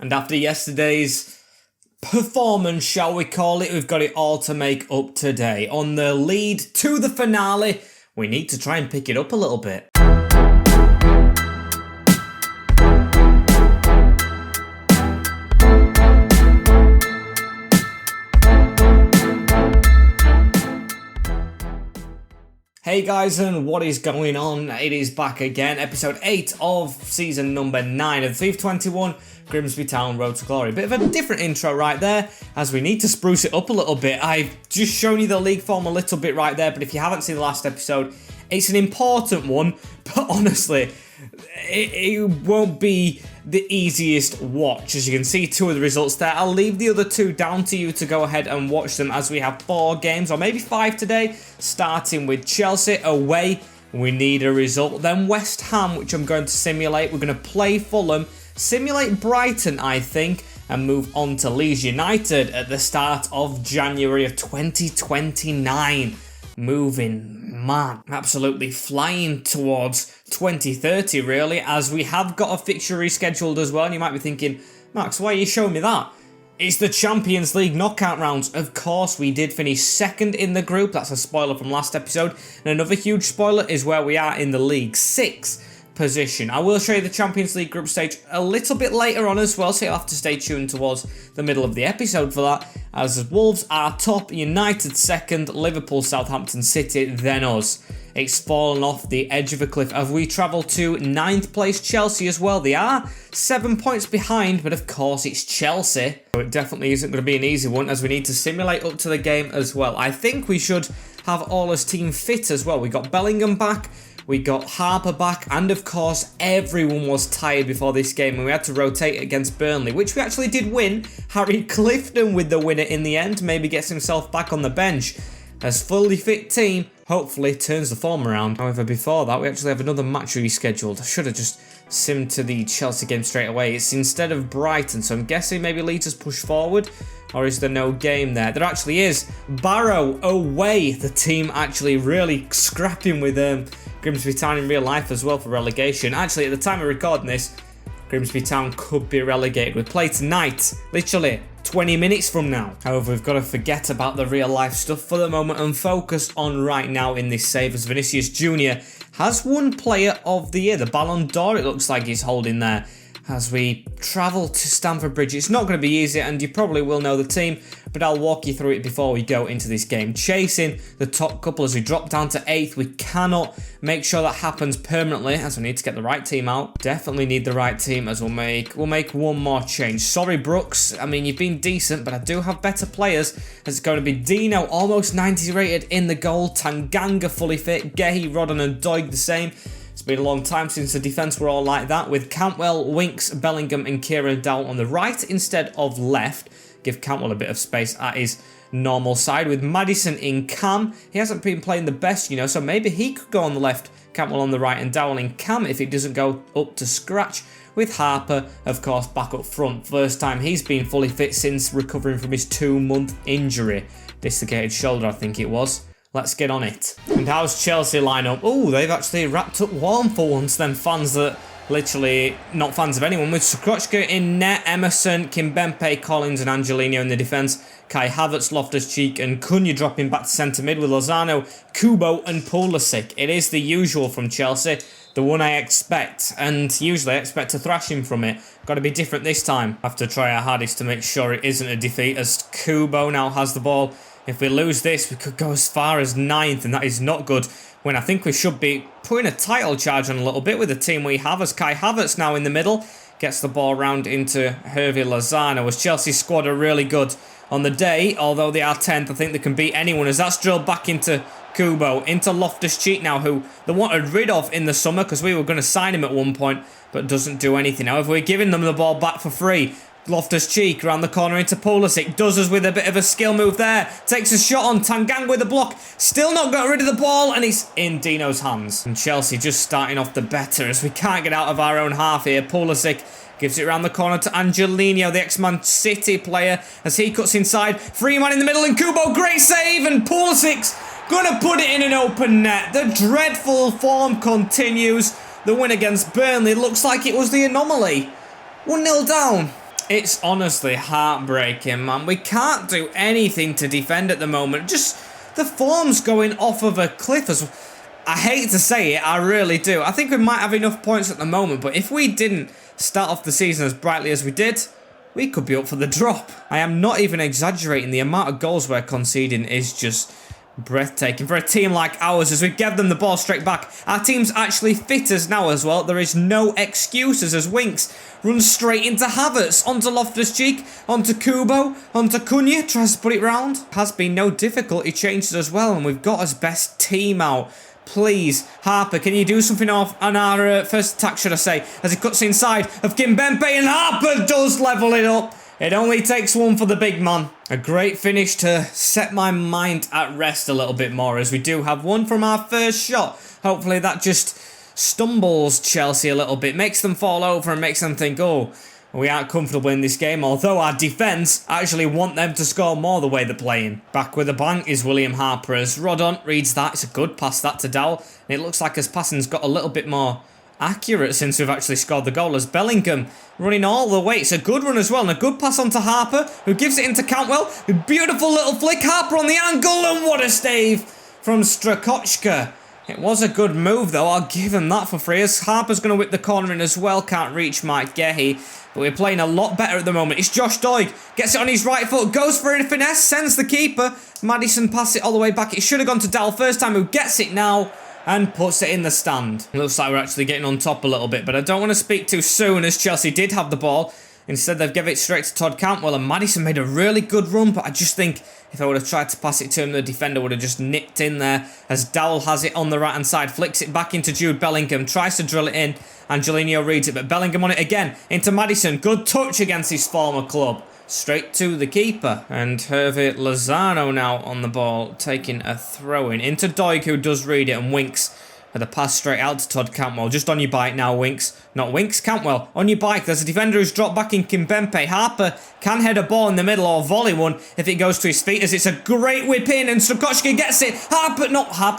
And after yesterday's performance, shall we call it, we've got it all to make up today. On the lead to the finale, we need to try and pick it up a little bit. Hey guys, and what is going on? It is back again, episode 8 of season number 9 of FIFA 21 Grimsby Town Road to Glory. Bit of a different intro right there, as we need to spruce it up a little bit. I've just shown you the league form a little bit right there, but if you haven't seen the last episode, it's an important one, but honestly, it won't be the easiest watch. As you can see, 2 of the results there. I'll leave the other 2 down to you to go ahead and watch them, as we have 4 games, or maybe 5 today, starting with Chelsea away. We need a result. Then West Ham, which I'm going to simulate. We're going to play Fulham, simulate Brighton, I think, and move on to Leeds United at the start of January of 2029. Moving, man, absolutely flying towards 2030, really, as we have got a fixture rescheduled as well. And you might be thinking, Max, why are you showing me that? It's the Champions League knockout rounds. Of course, we did finish 2nd in the group. That's a spoiler from last episode. And another huge spoiler is where we are in the league 6 position. I will show you the Champions League group stage a little bit later on as well, so you'll have to stay tuned towards the middle of the episode for that, as Wolves are top, United 2nd, Liverpool, Southampton, City, then us. It's fallen off the edge of a cliff as we travel to 9th place Chelsea as well. They are 7 points behind, but of course it's Chelsea, so it definitely isn't going to be an easy one, as we need to simulate up to the game as well. I think we should have all as team fit as well. We got Bellingham back, we got Harper back, and of course everyone was tired before this game and we had to rotate against Burnley, which we actually did win. Harry Clifton with the winner in the end, maybe gets himself back on the bench. As fully fit team hopefully turns the form around. However, before that we actually have another match rescheduled. I should have just simmed to the Chelsea game straight away. It's instead of Brighton, so I'm guessing maybe Leeds has pushed forward. Or is there no game there? There actually is. Barrow away. The team actually really scrapping with Grimsby Town in real life as well for relegation. Actually, at the time of recording this, Grimsby Town could be relegated. We play tonight, literally 20 minutes from now. However, we've got to forget about the real life stuff for the moment and focus on right now in this save, as Vinicius Jr. has won Player of the Year. The Ballon d'Or, it looks like he's holding there. As we travel to Stamford Bridge, it's not going to be easy, and you probably will know the team, but I'll walk you through it before we go into this game. Chasing the top couple as we drop down to 8th. We cannot make sure that happens permanently, as we need to get the right team out. Definitely need the right team, as we'll make one more change. Sorry, Brooks. I mean, you've been decent, but I do have better players. It's going to be Dino, almost 90 rated in the goal. Tanganga fully fit. Gehi, Rodon, and Doig the same. It's been a long time since the defence were all like that, with Cantwell, Winks, Bellingham and Kieran Dowell on the right instead of left. Give Cantwell a bit of space at his normal side, with Maddison in cam. He hasn't been playing the best, you know, so maybe he could go on the left, Cantwell on the right and Dowell in cam if it doesn't go up to scratch, with Harper, of course, back up front. First time he's been fully fit since recovering from his 2-month injury. Dislocated shoulder, I think it was. Let's get on it. And how's Chelsea line up? Oh, they've actually wrapped up warm for once. Then fans that literally not fans of anyone, with Sokrochka in net, Emmerson, Kimpembe, Collins and Angelino in the defence. Kai Havertz, Loftus-Cheek and Cunha dropping back to centre mid with Lozano, Kubo and Pulisic. It is the usual from Chelsea. The one I expect, and usually I expect a thrashing from it. Got to be different this time. Have to try our hardest to make sure it isn't a defeat, as Kubo now has the ball. If we lose this, we could go as far as 9th, and that is not good, when I think we should be putting a title charge on a little bit with the team we have, as Kai Havertz now in the middle gets the ball round into Hervé Lozano, as Chelsea's squad are really good on the day. Although they are 10th, I think they can beat anyone, as that's drilled back into Kubo, into Loftus-Cheek now, who they wanted rid of in the summer because we were going to sign him at one point, but doesn't do anything. However, we're giving them the ball back for free. Loftus-Cheek around the corner into Pulisic, does us with a bit of a skill move there, takes a shot on Tanganga with a block, still not got rid of the ball, and it's in Dino's hands. And Chelsea just starting off the better, as we can't get out of our own half here. Pulisic gives it around the corner to Angelino, the ex-Man City player, as he cuts inside. Free man in the middle, and Kubo, great save, and Pulisic's gonna put it in an open net. The dreadful form continues. The win against Burnley looks like it was the anomaly. 1-0 down. It's honestly heartbreaking, man. We can't do anything to defend at the moment. Just the form's going off of a cliff. I hate to say it, I really do. I think we might have enough points at the moment, but if we didn't start off the season as brightly as we did, we could be up for the drop. I am not even exaggerating. The amount of goals we're conceding is just breathtaking for a team like ours as we give them the ball straight back. Our team's actually fit as now as well. There is no excuses as Winks runs straight into Havertz, onto Loftus-Cheek, onto Kubo, onto Cunha, tries to put it round. Has been no difficulty changes as well, and we've got his best team out. Please, Harper, can you do something on our first attack, should I say, as he cuts inside of Kimpembe, and Harper does level it up. It only takes one for the big man. A great finish to set my mind at rest a little bit more, as we do have one from our first shot. Hopefully that just stumbles Chelsea a little bit, makes them fall over and makes them think, oh, we aren't comfortable in this game, although our defence actually want them to score more the way they're playing. Back with a bang is William Harper as Rodon reads that. It's a good pass that to Dowell, and it looks like his passing's got a little bit more accurate since we've actually scored the goal, as Bellingham running all the way. It's a good run as well, and a good pass on to Harper, who gives it into Cantwell. A beautiful little flick, Harper on the angle, and what a save from Strakoczka. It was a good move though, I'll give him that for free, as Harper's going to whip the corner in as well. Can't reach Mike Gehi, but we're playing a lot better at the moment. It's Josh Doig, gets it on his right foot, goes for a finesse, sends the keeper. Maddison passes it all the way back. It should have gone to Dal first time, who gets it now and puts it in the stand. It looks like we're actually getting on top a little bit, but I don't want to speak too soon, as Chelsea did have the ball. Instead, they've given it straight to Todd Cantwell, and Maddison made a really good run, but I just think if I would have tried to pass it to him, the defender would have just nipped in there, as Dowell has it on the right-hand side, flicks it back into Jude Bellingham, tries to drill it in, Angelino reads it, but Bellingham on it again, into Maddison, good touch against his former club. Straight to the keeper, and Hervé Lozano now on the ball, taking a throw-in into Doig, who does read it, and Winks with a pass straight out to Todd Cantwell. Just on your bike now, Winks. Not Winks, Cantwell. On your bike. There's a defender who's dropped back in Kimpembe. Harper can head a ball in the middle or volley one if it goes to his feet, as it's a great whip in, and Strakoczka gets it.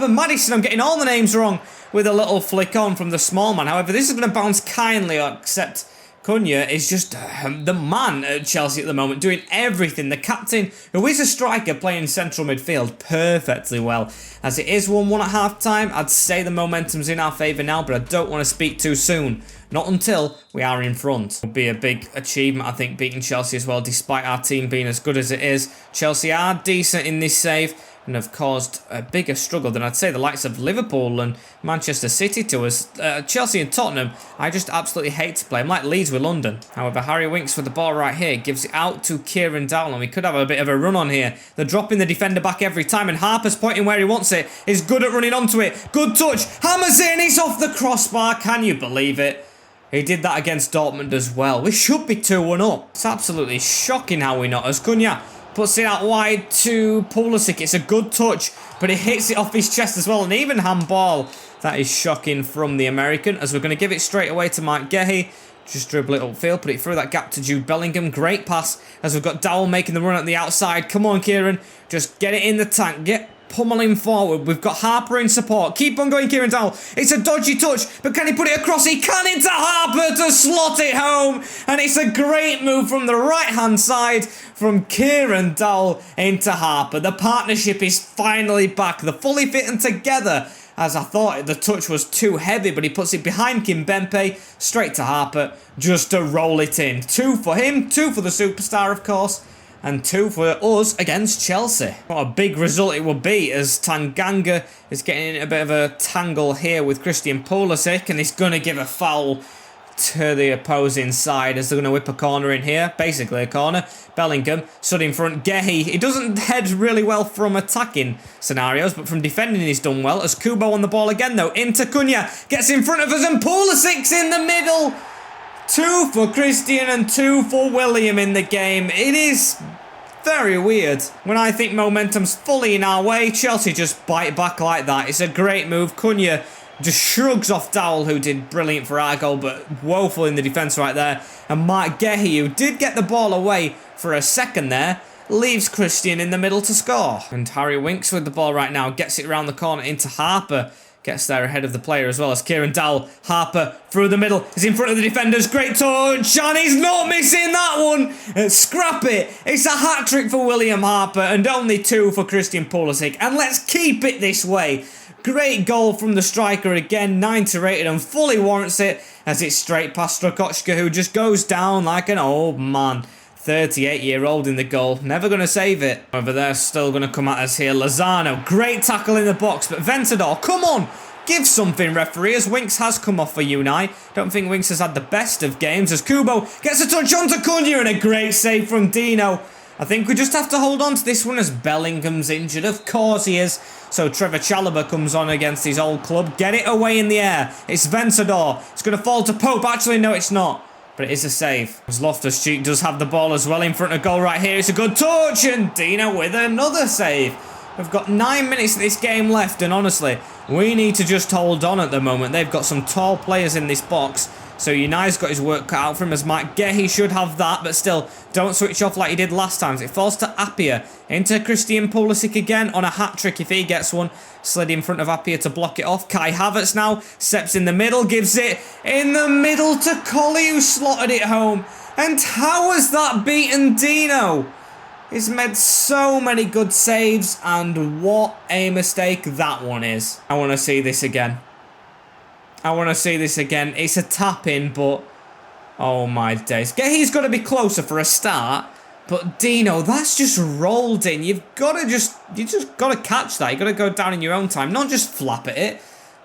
Maddison, I'm getting all the names wrong, with a little flick on from the small man. However, this is going to bounce kindly, except Cunha is just the man at Chelsea at the moment, doing everything. The captain, who is a striker, playing central midfield perfectly well. As it is 1-1 at half-time, I'd say the momentum's in our favour now, but I don't want to speak too soon. Not until we are in front. It would be a big achievement, I think, beating Chelsea as well, despite our team being as good as it is. Chelsea are decent in this save, and have caused a bigger struggle than I'd say the likes of Liverpool and Manchester City to us. Chelsea and Tottenham, I just absolutely hate to play. I'm like Leeds with London. However, Harry Winks with the ball right here, gives it out to Kieran Dowell, and we could have a bit of a run on here. They're dropping the defender back every time, and Harper's pointing where he wants it. He's good at running onto it. Good touch. Hammers in. He's off the crossbar. Can you believe it? He did that against Dortmund as well. We should be 2-1 up. It's absolutely shocking how we're not. As Cunha puts it out wide to Pulisic. It's a good touch, but it hits it off his chest as well. And even handball. That is shocking from the American, as we're going to give it straight away to Mike Gehi. Just dribble it upfield, put it through that gap to Jude Bellingham. Great pass, as we've got Dowell making the run at the outside. Come on, Kieran. Just get it in the tank. Get pummeling forward. We've got Harper in support. Keep on going, Kieran Dowell. It's a dodgy touch, but can he put it across? He can, into Harper to slot it home. And it's a great move from the right-hand side from Kieran Dowell into Harper. The partnership is finally back. They're fully fit and together, as I thought the touch was too heavy, but he puts it behind Kimpembe, straight to Harper, just to roll it in. 2 for him, 2 for the superstar, of course, and 2 for us against Chelsea. What a big result it would be, as Tanganga is getting in a bit of a tangle here with Christian Pulisic, and he's going to give a foul to the opposing side, as they're going to whip a corner in here. Basically a corner. Bellingham stood in front. Gehi, he doesn't head really well from attacking scenarios, but from defending he's done well. As Kubo on the ball again though, into Cunha, gets in front of us, and Pulisic's in the middle. 2 for Christian and 2 for William in the game. It is very weird. When I think momentum's fully in our way, Chelsea just bite back like that. It's a great move. Cunha just shrugs off Dowell, who did brilliant for our goal, but woeful in the defence right there. And Mike Gehi, who did get the ball away for a second there, leaves Christian in the middle to score. And Harry Winks with the ball right now, gets it around the corner into Harper. Gets there ahead of the player as well as Kieran Dowell. Harper through the middle. He's in front of the defenders. Great touch. And he's not missing that one. Scrap it. It's a hat-trick for William Harper and only 2 for Christian Pulisic. And let's keep it this way. Great goal from the striker again. 90 rated and fully warrants it as it's straight past Strakocka, who just goes down like an old man. 38-year-old in the goal. Never going to save it. However, they're still going to come at us here. Lozano, great tackle in the box, but Ventador, come on! Give something, referee, as Winks has come off for Unai. Don't think Winks has had the best of games as Kubo gets a touch onto Cunha and a great save from Dino. I think we just have to hold on to this one as Bellingham's injured. Of course he is. So Trevor Chalobah comes on against his old club. Get it away in the air. It's Ventador. It's going to fall to Pope. Actually, no, it's not. But it is a save. As Loftus-Cheek does have the ball as well in front of goal right here. It's a good touch and Dino with another save. We've got 9 minutes of this game left and honestly, we need to just hold on at the moment. They've got some tall players in this box. So Unai's got his work cut out for him as Matt Gehi should have that. But still, don't switch off like he did last time. It falls to Appiah. Into Christian Pulisic again on a hat-trick if he gets one. Slid in front of Appiah to block it off. Kai Havertz now steps in the middle, gives it in the middle to Colley who slotted it home. And how has that beaten Dino? He's made so many good saves and what a mistake that one is. I want to see this again. I want to see this again. It's a tap in, but oh my days. He's got to be closer for a start. But Dino, that's just rolled in. You just got to catch that. You got to go down in your own time, not just flap at it.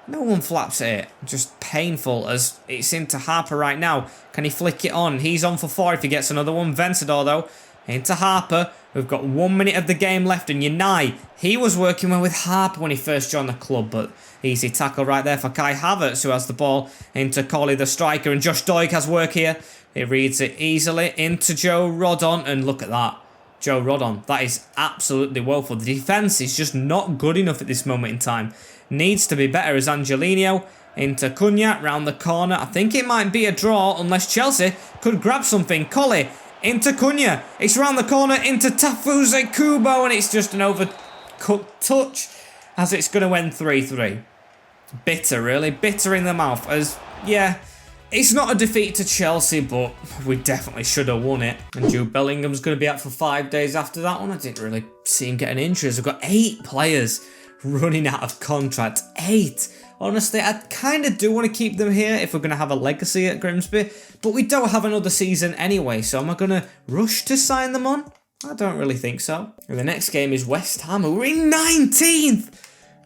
No one flaps at it. Just painful as it's into Harper right now. Can he flick it on? He's on for 4 if he gets another one. Ventador though. Into Harper. We've got 1 minute of the game left and Unai, he was working well with Harper when he first joined the club, but easy tackle right there for Kai Havertz who has the ball into Colley the striker and Josh Doig has work here. He reads it easily into Joe Rodon and look at that. Joe Rodon, that is absolutely woeful. The defence is just not good enough at this moment in time. Needs to be better as Angelino into Cunha round the corner. I think it might be a draw unless Chelsea could grab something. Colley into Cunha. It's round the corner into Tafuze Kubo and it's just an overcooked touch as it's going to end 3-3. Bitter, really. Bitter in the mouth as, yeah, it's not a defeat to Chelsea, but we definitely should have won it. And Jude Bellingham's going to be out for 5 days after that one. I didn't really see him getting injuries. We've got 8 players running out of contract. 8. Honestly, I kind of do want to keep them here if we're going to have a legacy at Grimsby, but we don't have another season anyway, so am I going to rush to sign them on? I don't really think so. And the next game is West Ham. We're in 19th!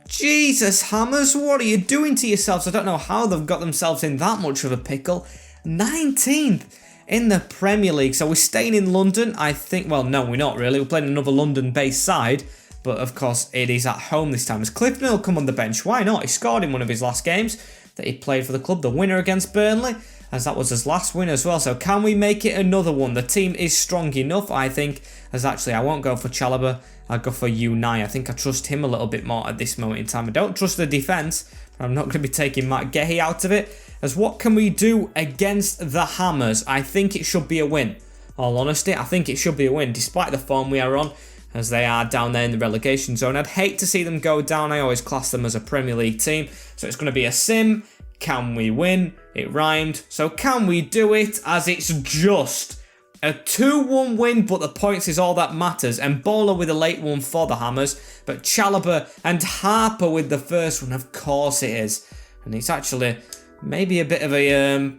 Jesus, Hammers, what are you doing to yourselves? I don't know how they've got themselves in that much of a pickle. 19th in the Premier League, so we're staying in London, I think. Well, no, we're not really. We're playing another London-based side. But of course, it is at home this time. As Clifton will come on the bench. Why not? He scored in one of his last games that he played for the club. The winner against Burnley, as that was his last win as well. So can we make it another one? The team is strong enough, I think. As actually, I won't go for Chalobah. I'll go for Unai. I think I trust him a little bit more at this moment in time. I don't trust the defence. I'm not going to be taking Matt Gehi out of it. As what can we do against the Hammers? I think it should be a win. All honesty, I think it should be a win. Despite the form we are on, as they are down there in the relegation zone. I'd hate to see them go down. I always class them as a Premier League team. So it's going to be a sim. Can we win? It rhymed. So can we do it? As it's just a 2-1 win, but the points is all that matters. And Embolo with a late one for the Hammers. But Chalobah and Harper with the first one. Of course it is. And it's actually maybe a bit of a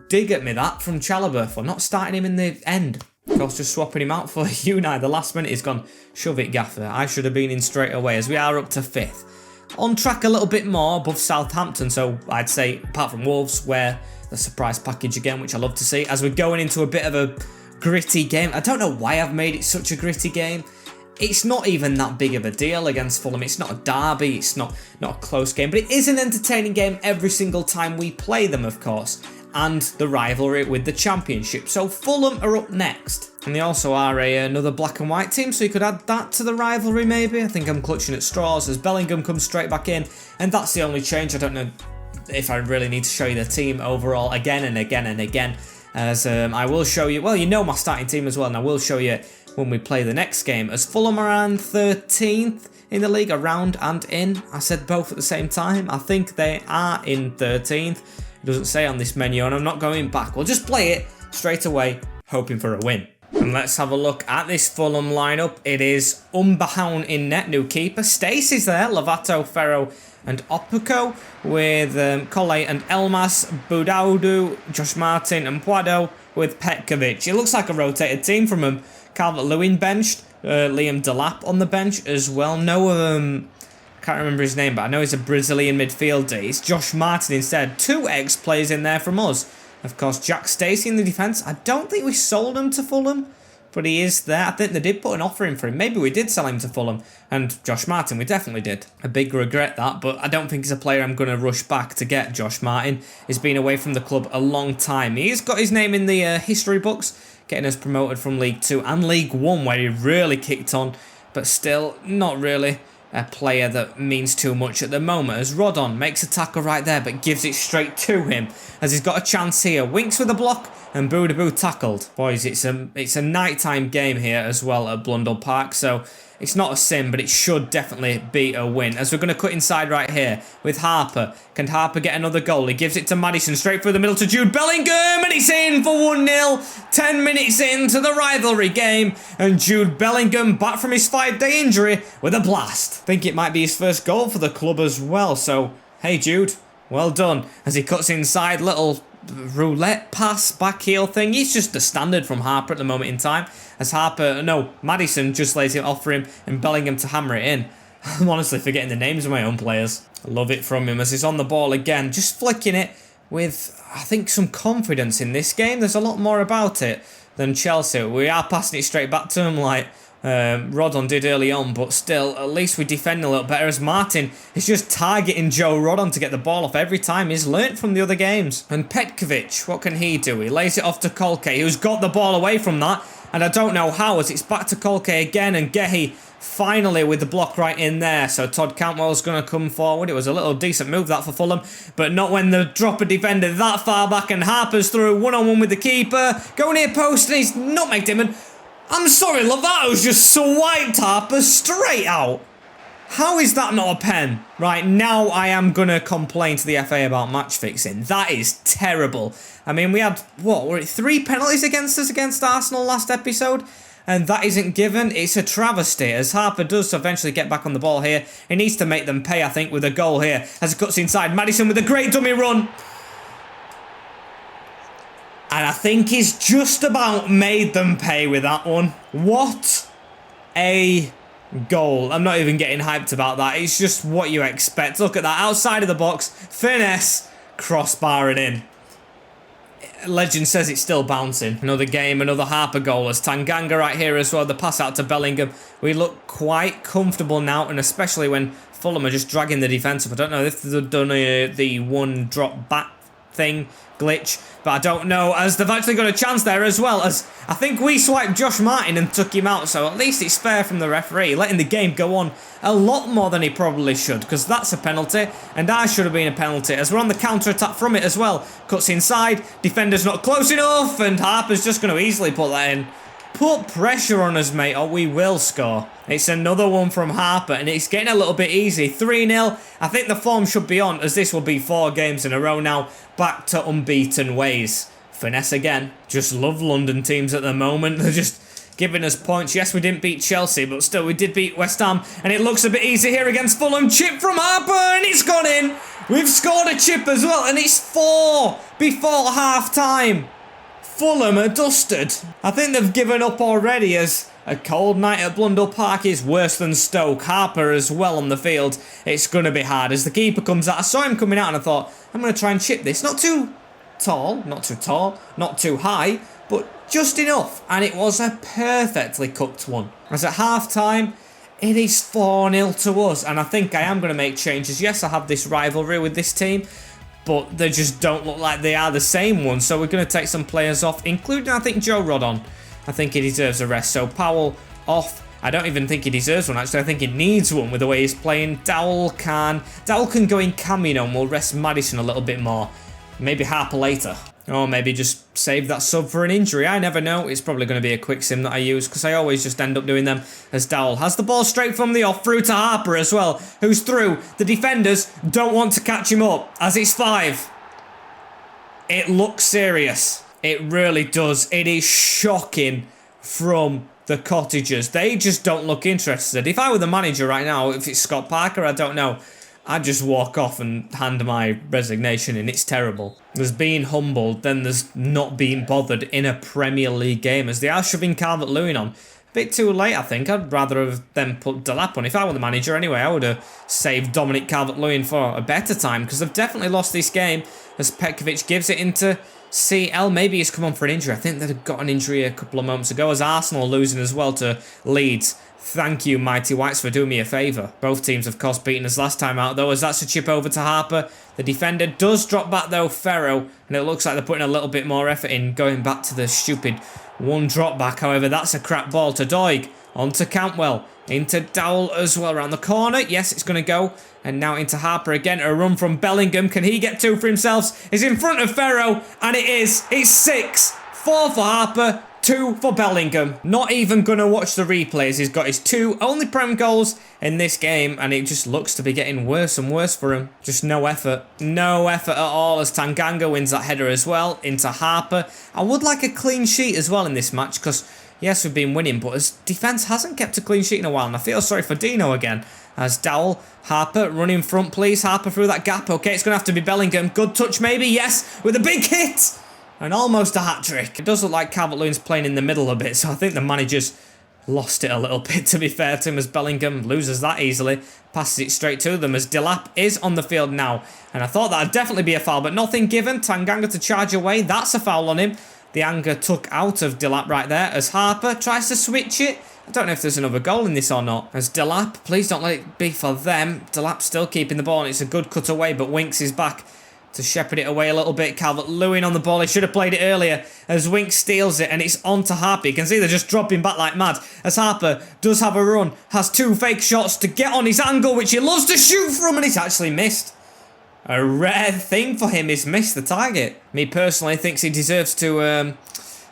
dig at me that from Chalobah for not starting him in the end. Of course, just swapping him out for Unai. The last minute he's gone, shove it, Gaffer. I should have been in straight away as we are up to 5th. On track a little bit more above Southampton. So I'd say, apart from Wolves, where the surprise package again, which I love to see, as we're going into a bit of a gritty game. I don't know why I've made it such a gritty game. It's not even that big of a deal against Fulham. It's not a derby. It's not a close game. But it is an entertaining game every single time we play them, of course. And the rivalry with the Championship. So Fulham are up next. And they also are another black and white team, so you could add that to the rivalry maybe. I think I'm clutching at straws as Bellingham comes straight back in. And that's the only change. I don't know if I really need to show you the team overall again and again and again. As I will show you, well, you know my starting team as well, and I will show you when we play the next game, as Fulham are around 13th in the league, around and in. I said both at the same time. I think they are in 13th. It doesn't say on this menu, and I'm not going back. We'll just play it straight away, hoping for a win. And let's have a look at this Fulham lineup. It is Umbahoun in net, new keeper. Stacey's there, Lovato, Ferro and Opako, with Colle and Elmas, Budaudu, Josh Martin and Puado, with Petkovic. It looks like a rotated team from him. Calvert-Lewin benched, Liam Delap on the bench as well. Can't remember his name, but I know he's a Brazilian midfielder. It's Josh Martin instead. 2 ex-players in there from us. Of course, Jack Stacey in the defence. I don't think we sold him to Fulham, but he is there. I think they did put an offer in for him. Maybe we did sell him to Fulham. And Josh Martin, we definitely did. A big regret that, but I don't think he's a player I'm going to rush back to get. Josh Martin has been away from the club a long time. He's got his name in the history books, getting us promoted from League 2 and League 1, where he really kicked on, but still not really a player that means too much at the moment, as Rodon makes a tackle right there but gives it straight to him as he's got a chance here. Winks with a block and Boudaboo tackled. Boys, it's a nighttime game here as well at Blundell Park, so it's not a sin, but it should definitely be a win. As we're going to cut inside right here with Harper. Can Harper get another goal? He gives it to Maddison straight through the middle to Jude Bellingham, and it's in for 1-0. 10 minutes into the rivalry game, and Jude Bellingham back from his 5-day injury with a blast. I think it might be his first goal for the club as well, so hey Jude, well done. As he cuts inside, little roulette pass, back heel thing. It's just the standard from Harper at the moment in time. As Maddison just lays it off for him and Bellingham to hammer it in. I'm honestly forgetting the names of my own players. I love it from him as he's on the ball again, just flicking it with, I think, some confidence in this game. There's a lot more about it than Chelsea. We are passing it straight back to him like Rodon did early on, but still, at least we defend a little better, as Martin is just targeting Joe Rodon to get the ball off every time. He's learnt from the other games. And Petkovic, what can he do? He lays it off to Kolke, who's got the ball away from that, and I don't know how, as it's back to Kolke again, and Gehi finally with the block right in there. So Todd Cantwell's going to come forward. It was a little decent move that for Fulham, but not when the dropper defender that far back, and Harper's through one-on-one with the keeper, going near post, and he's nutmegged him, and I'm sorry, Lovato's just swiped Harper straight out. How is that not a pen? Right, now I am going to complain to the FA about match fixing. That is terrible. I mean, we had, what, were it 3 penalties against us against Arsenal last episode? And that isn't given. It's a travesty, as Harper does eventually get back on the ball here. He needs to make them pay, I think, with a goal here. As he cuts inside, Maddison with a great dummy run. And I think he's just about made them pay with that one. What a goal. I'm not even getting hyped about that. It's just what you expect. Look at that. Outside of the box. Finesse. Crossbar it in. Legend says it's still bouncing. Another game, another Harper goal. As Tanganga right here as well. The pass out to Bellingham. We look quite comfortable now, and especially when Fulham are just dragging the defence up. I don't know if they've done the one drop back thing glitch, but I don't know, as they've actually got a chance there as well, as I think we swiped Josh Martin and took him out, so at least it's fair from the referee, letting the game go on a lot more than he probably should, because that's a penalty, and that should have been a penalty, as we're on the counter-attack from it as well. Cuts inside, defender's not close enough, and Harper's just going to easily put that in. Put pressure on us, mate, or we will score. It's another one from Harper, and it's getting a little bit easy. 3-0. I think the form should be on, as this will be 4 games in a row now. Back to unbeaten ways. Finesse again. Just love London teams at the moment. They're just giving us points. Yes, we didn't beat Chelsea, but still we did beat West Ham, and it looks a bit easy here against Fulham. Chip from Harper, and it's gone in. We've scored a chip as well, and it's 4 before half-time. Fulham are dusted. I think they've given up already, as a cold night at Blundell Park is worse than Stoke. Harper as well on the field. It's going to be hard as the keeper comes out. I saw him coming out and I thought, I'm going to try and chip this. Not too tall, not too high, but just enough. And it was a perfectly cooked one. As at half-time, it is 4-0 to us. And I think I am going to make changes. Yes, I have this rivalry with this team, but they just don't look like they are the same one. So we're going to take some players off, including, I think, Joe Rodon. I think he deserves a rest. So Powell off. I don't even think he deserves one, actually. I think he needs one with the way he's playing. Dowell can go in cam, you know, and we'll rest Maddison a little bit more. Maybe Harper later. Or maybe just save that sub for an injury. I never know. It's probably going to be a quick sim that I use because I always just end up doing them. As Dowell has the ball straight from the off through to Harper as well, who's through. The defenders don't want to catch him up as it's 5. It looks serious. It really does. It is shocking from the Cottagers. They just don't look interested. If I were the manager right now, if it's Scott Parker, I don't know. I'd just walk off and hand my resignation in. It's terrible. There's being humbled, then there's not being bothered in a Premier League game as they are shoving Calvert-Lewin on. A bit too late, I think. I'd rather have them put Delap on. If I were the manager anyway, I would have saved Dominic Calvert-Lewin for a better time because they've definitely lost this game as Petkovic gives it into CL. Maybe he's come on for an injury. I think they'd got an injury a couple of moments ago as Arsenal losing as well to Leeds. Thank you, Mighty Whites, for doing me a favour. Both teams, of course, beaten us last time out, though, as that's a chip over to Harper. The defender does drop back, though, Ferro, and it looks like they're putting a little bit more effort in, going back to the stupid one drop back. However, that's a crap ball to Doig. On to Cantwell. Into Dowell as well, around the corner. Yes, it's going to go. And now into Harper again. A run from Bellingham. Can he get 2 for himself? He's in front of Ferro, and it is. It's 6. 4 for Harper. 2 for Bellingham. Not even going to watch the replays. He's got his 2 only Prem goals in this game, and it just looks to be getting worse and worse for him. Just no effort. No effort at all as Tanganga wins that header as well into Harper. I would like a clean sheet as well in this match because, yes, we've been winning, but his defence hasn't kept a clean sheet in a while, and I feel sorry for Dino again. As Dowell, Harper, run in front, please. Harper through that gap. Okay, it's going to have to be Bellingham. Good touch, maybe. Yes, with a big hit. And almost a hat-trick. It does look like Calvert-Lewin's playing in the middle a bit, so I think the manager's lost it a little bit, to be fair to him, as Bellingham loses that easily. Passes it straight to them as Delap is on the field now. And I thought that'd definitely be a foul, but nothing given. Tanganga to charge away. That's a foul on him. The anger took out of Delap right there as Harper tries to switch it. I don't know if there's another goal in this or not. As Delap, please don't let it be for them. Delap still keeping the ball, and it's a good cut away, but Winks is back to shepherd it away a little bit. Calvert-Lewin on the ball. He should have played it earlier as Winks steals it, and it's on to Harper. You can see they're just dropping back like mad as Harper does have a run. Has 2 fake shots to get on his angle, which he loves to shoot from, and he's actually missed. A rare thing for him is missed the target. Me personally thinks he deserves to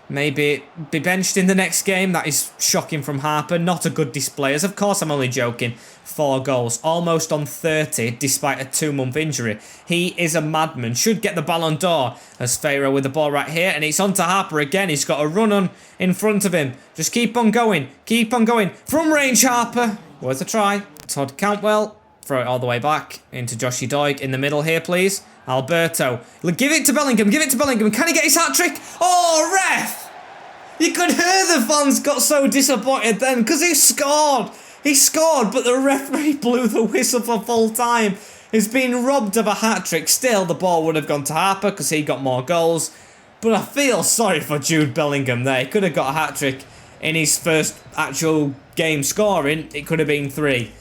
maybe be benched in the next game. That is shocking from Harper. Not a good display. As of course I'm only joking. 4 goals. Almost on 30 despite a 2-month injury. He is a madman. Should get the Ballon d'Or as Ferro with the ball right here. And it's on to Harper again. He's got a run on in front of him. Just keep on going. Keep on going. From range Harper. Worth a try. Todd Cantwell. Throw it all the way back into Joshy Doig in the middle here, please. Alberto. Give it to Bellingham. Give it to Bellingham. Can he get his hat-trick? Oh, ref! You could hear the fans got so disappointed then because he scored. He scored, but the referee blew the whistle for full time. He's been robbed of a hat-trick. Still, the ball would have gone to Harper because he got more goals. But I feel sorry for Jude Bellingham there. He could have got a hat-trick in his first actual game scoring. It could have been 3.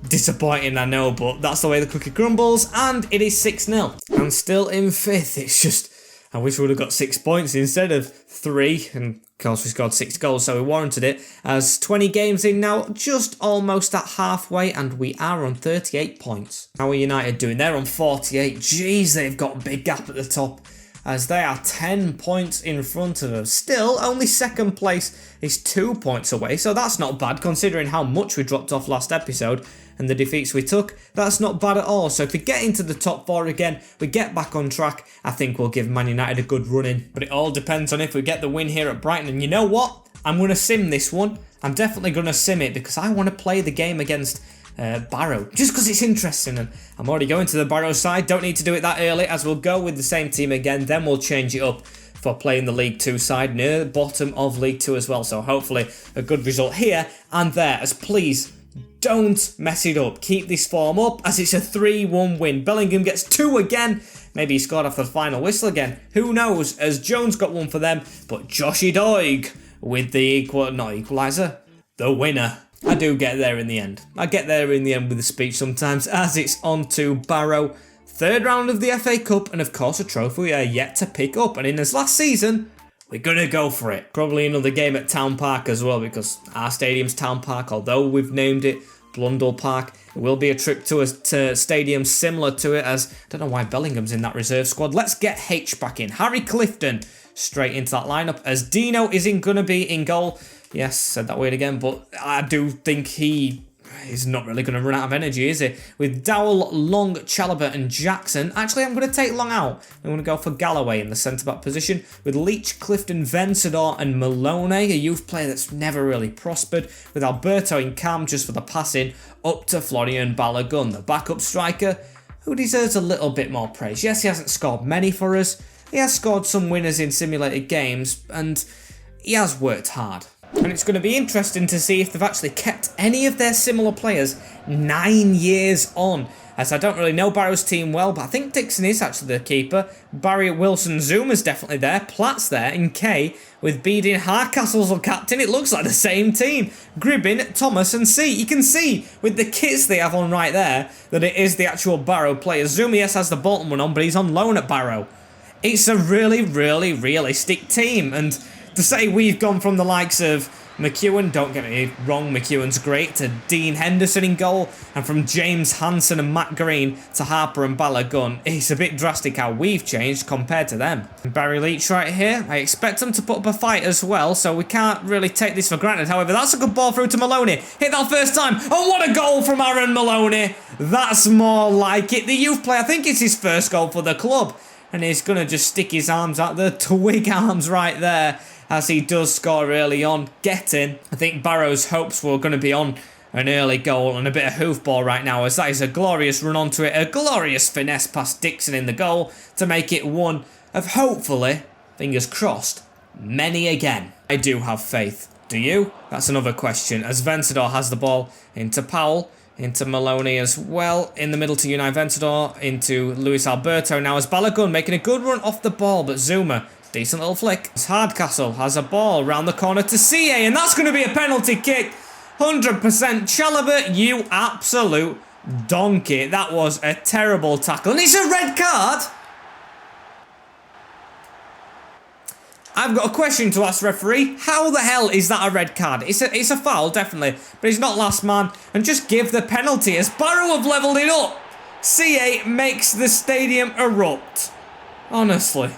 Disappointing, I know, but that's the way the cookie crumbles, and it is 6-0. And still in 5th. It's just, I wish we would have got 6 points instead of 3, and of course we scored 6 goals, so we warranted it. As 20 games in now, just almost at halfway, and we are on 38 points. How are United doing? They're on 48. Jeez, they've got a big gap at the top, as they are 10 points in front of us. Still, only 2nd place is 2 points away, so that's not bad considering how much we dropped off last episode and the defeats we took. That's not bad at all. So if we get into the top 4 again, we get back on track, I think we'll give Man United a good run in. But it all depends on if we get the win here at Brighton. And you know what? I'm going to sim this one. I'm definitely going to sim it because I want to play the game against Barrow, just because it's interesting, and I'm already going to the Barrow side. Don't need to do it that early, as we'll go with the same team again, then we'll change it up for playing the League 2 side near the bottom of League 2 as well. So hopefully a good result here and there, as please don't mess it up. Keep this form up, as it's a 3-1 win. Bellingham gets 2 again. Maybe he scored after the final whistle again. Who knows, as Jones got 1 for them, but Joshy Doig with the equaliser, the winner. I do get there in the end. I get there in the end with the speech sometimes, as it's on to Barrow. 3rd round of the FA Cup, and of course a trophy we are yet to pick up. And in this last season, we're going to go for it. Probably another game at Town Park as well, because our stadium's Town Park, although we've named it Blundell Park. It will be a trip to a stadium similar to it, as I don't know why Bellingham's in that reserve squad. Let's get H back in. Harry Clifton straight into that lineup, as Dino isn't going to be in goal. Yes, said that word again, but I do think he's not really going to run out of energy, is he? With Dowell, Long, Chalobah and Jackson. Actually, I'm going to take Long out. I'm going to go for Galloway in the centre-back position with Leach, Clifton, Vencedor and Maloney, a youth player that's never really prospered, with Alberto in cam just for the passing, up to Florian Balogun, the backup striker, who deserves a little bit more praise. Yes, he hasn't scored many for us. He has scored some winners in simulated games, and he has worked hard. And it's going to be interesting to see if they've actually kept any of their similar players 9 years on. As I don't really know Barrow's team well, but I think Dixon is actually the keeper. Barry, Wilson, Zuma's definitely there. Platt's there in K, with Beeding, Hardcastle's the captain. It looks like the same team. Gribbin, Thomas and C. You can see with the kits they have on right there that it is the actual Barrow players. Zuma, yes, has the Bolton one on, but he's on loan at Barrow. It's a really, really realistic team, and to say we've gone from the likes of McEwen, don't get me wrong, McEwen's great, to Dean Henderson in goal, and from James Hansen and Matt Green to Harper and Balogun, it's a bit drastic how we've changed compared to them. Barry Leach right here, I expect him to put up a fight as well, so we can't really take this for granted. However, that's a good ball through to Maloney. Hit that first time. Oh, what a goal from Aaron Maloney. That's more like it. The youth player, I think it's his first goal for the club. And he's going to just stick his arms out, the twig arms right there, as he does score early on. Getting, I think Barrow's hopes were going to be on an early goal and a bit of hoofball right now, as that is a glorious run onto it, a glorious finesse past Dixon in the goal to make it one of, hopefully, fingers crossed, many again. I do have faith. Do you? That's another question, as Vencedor has the ball into Powell. Into Maloney as well, in the middle to Unai Vencedor, into Luis Alberto now as Balogun making a good run off the ball, but Zuma, decent little flick. As Hardcastle has a ball round the corner to CA, and that's going to be a penalty kick. 100% Chalobah, you absolute donkey. That was a terrible tackle, and it's a red card. I've got a question to ask referee. How the hell is that a red card? It's a foul, definitely, but he's not last man. And just give the penalty, as Barrow have levelled it up. CA makes the stadium erupt. Honestly,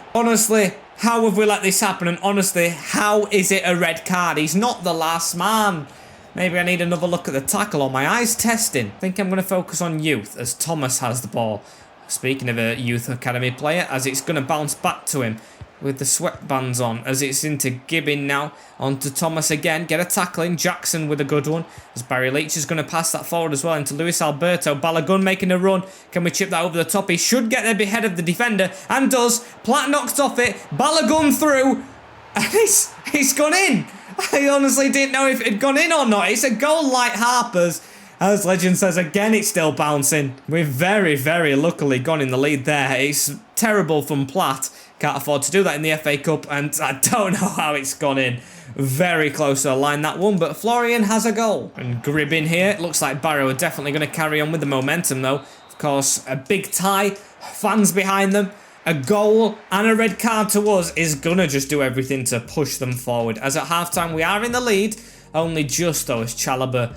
how have we let this happen? And honestly, how is it a red card? He's not the last man. Maybe I need another look at the tackle, or my eyes testing. I think I'm going to focus on youth, as Thomas has the ball. Speaking of a youth academy player, as it's going to bounce back to him with the sweatbands on, as it's into Gibbon now, onto Thomas again, get a tackle in, Jackson with a good one, as Barry Leach is going to pass that forward as well into Luis Alberto. Balogun making a run, can we chip that over the top? He should get there ahead of the defender, and does. Platt knocked off it, Balogun through, and it's gone in. I honestly didn't know if it had gone in or not. It's a goal like Harper's. As Legend says, again, it's still bouncing. We've very, very luckily gone in the lead there. It's terrible from Platt. Can't afford to do that in the FA Cup, and I don't know how it's gone in. Very close to the line, that one, but Florian has a goal. And Gribbin here, it looks like Barrow are definitely going to carry on with the momentum, though. Of course, a big tie, fans behind them, a goal, and a red card to us is going to just do everything to push them forward. As at halftime, we are in the lead, only just, though, as Chalobah,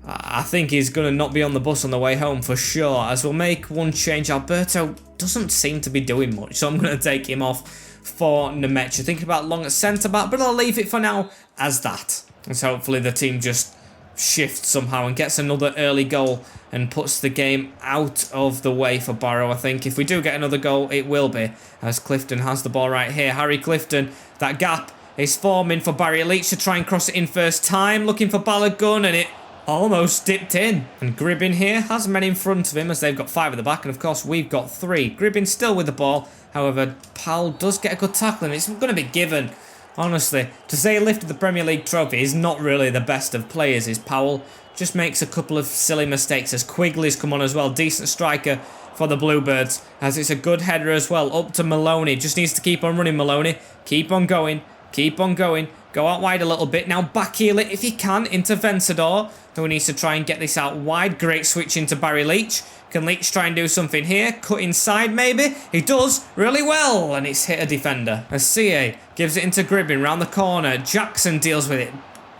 I think he's going to not be on the bus on the way home for sure, as we'll make one change. Alberto doesn't seem to be doing much, so I'm going to take him off for Nemecha. Thinking about Long at centre-back, but I'll leave it for now as that. And so hopefully the team just shifts somehow and gets another early goal and puts the game out of the way for Barrow. I think if we do get another goal, it will be, as Clifton has the ball right here. Harry Clifton, that gap is forming for Barry Leach to try and cross it in first time, looking for Balogun, and it almost dipped in. And Gribbin here has men in front of him, as they've got 5 at the back, and of course we've got 3. Gribbin still with the ball, however Powell does get a good tackle, and it's going to be given. Honestly, to say he lifted the Premier League trophy is not really the best of players, is Powell. Just makes a couple of silly mistakes, as Quigley's come on as well. Decent striker for the Bluebirds, as it's a good header as well. Up to Maloney, just needs to keep on running, Maloney. Keep on going, keep on going. Go out wide a little bit. Now backheel it if you can into Vencedor, who needs to try and get this out wide. Great switch into Barry Leach. Can Leach try and do something here? Cut inside maybe? He does really well, and it's hit a defender. As CA gives it into Gribbin round the corner. Jackson deals with it.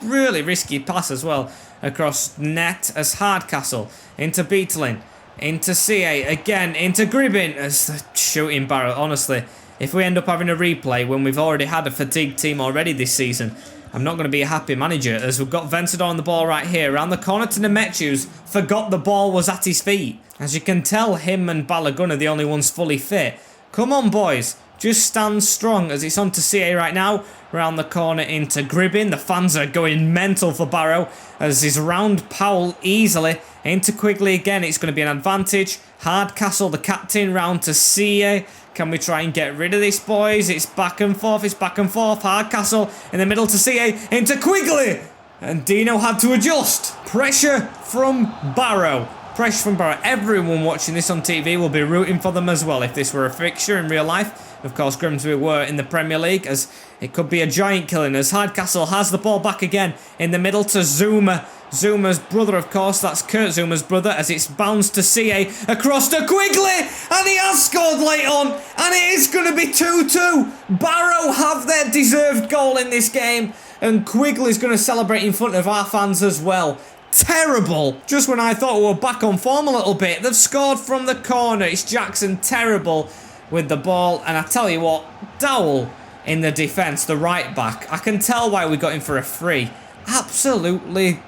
Really risky pass as well. across net as Hardcastle, into Beetling, into CA, again into Gribbin as the shooting barrel. Honestly, if we end up having a replay when we've already had a fatigued team already this season, I'm not going to be a happy manager, as we've got Ventador on the ball right here. Around the corner to Nemechus, forgot the ball was at his feet. As you can tell, him and Balogun are the only ones fully fit. Come on, boys. Just stand strong as it's on to CA right now. Around the corner into Gribbin. The fans are going mental for Barrow as he's around Powell easily. Into Quigley again. It's going to be an advantage. Hardcastle, the captain, round to CA. Can we try and get rid of this, boys? It's back and forth. It's back and forth. Hardcastle in the middle to CA. Into Quigley. And Dino had to adjust. Pressure from Barrow. Pressure from Barrow. Everyone watching this on TV will be rooting for them as well if this were a fixture in real life. Of course, Grimsby were in the Premier League, as it could be a giant killing as Hardcastle has the ball back again in the middle to Zuma. Zuma's brother, of course, that's Kurt Zuma's brother, as it's bounced to CA across to Quigley, and he has scored late on, and it is going to be 2-2. Barrow have their deserved goal in this game, and Quigley's going to celebrate in front of our fans as well. Terrible. Just when I thought we were back on form a little bit, they've scored from the corner. It's Jackson, terrible with the ball, and I tell you what, Dowell in the defence, the right back, I can tell why we got him for a free. Absolutely,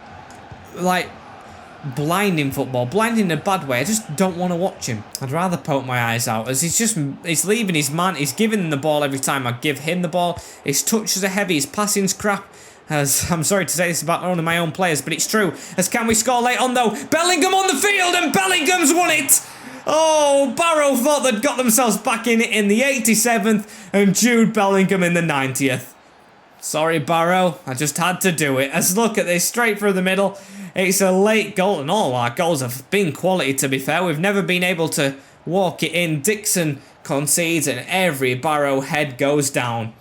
like, blinding football, blinding in a bad way. I just don't want to watch him. I'd rather poke my eyes out, as he's leaving his man. He's giving the ball every time I give him the ball. His touches are heavy, his passing's crap. As I'm sorry to say this about one of my own players, but it's true. As can we score late on though? Bellingham on the field, and Bellingham's won it. Oh, Barrow thought they'd got themselves back in it in the 87th, and Jude Bellingham in the 90th. Sorry, Barrow, I just had to do it. As look at this, straight through the middle. It's a late goal, and all our goals have been quality, to be fair. We've never been able to walk it in. Dixon concedes, and every Barrow head goes down.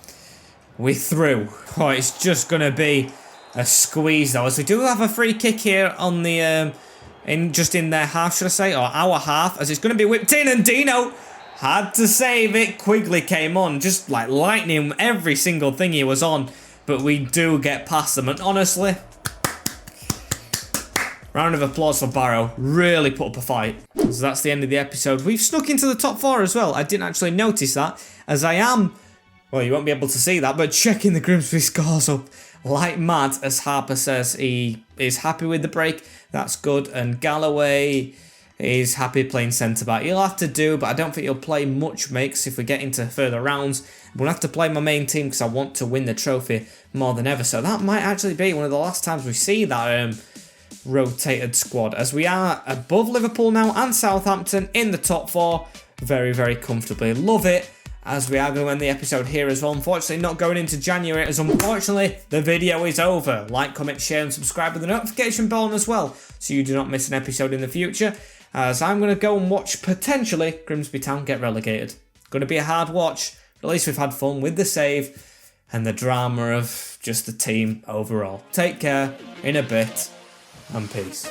We're through. Oh, it's just going to be a squeeze, though, as we do have a free kick here on the... in their half, should I say, or our half, as it's going to be whipped in, and Dino had to save it. Quigley came on, just like lightning, every single thing he was on, but we do get past them, and honestly, round of applause for Barrow, really put up a fight. So that's the end of the episode. We've snuck into the top 4 as well. I didn't actually notice that, as I am, well, you won't be able to see that, but checking the Grimsby scores up like mad, as Harper says he is happy with the break. That's good. And Galloway is happy playing centre-back. He'll have to do, but I don't think he'll play much, makes if we get into further rounds. We'll have to play my main team because I want to win the trophy more than ever. So that might actually be one of the last times we see that rotated squad, as we are above Liverpool now and Southampton in the top 4 very, very comfortably. Love it. As we are going to end the episode here as well. Unfortunately, not going into January, as unfortunately the video is over. Like, comment, share and subscribe with the notification bell on as well, so you do not miss an episode in the future, as I'm going to go and watch, potentially, Grimsby Town get relegated. Going to be a hard watch, but at least we've had fun with the save and the drama of just the team overall. Take care, in a bit, and peace.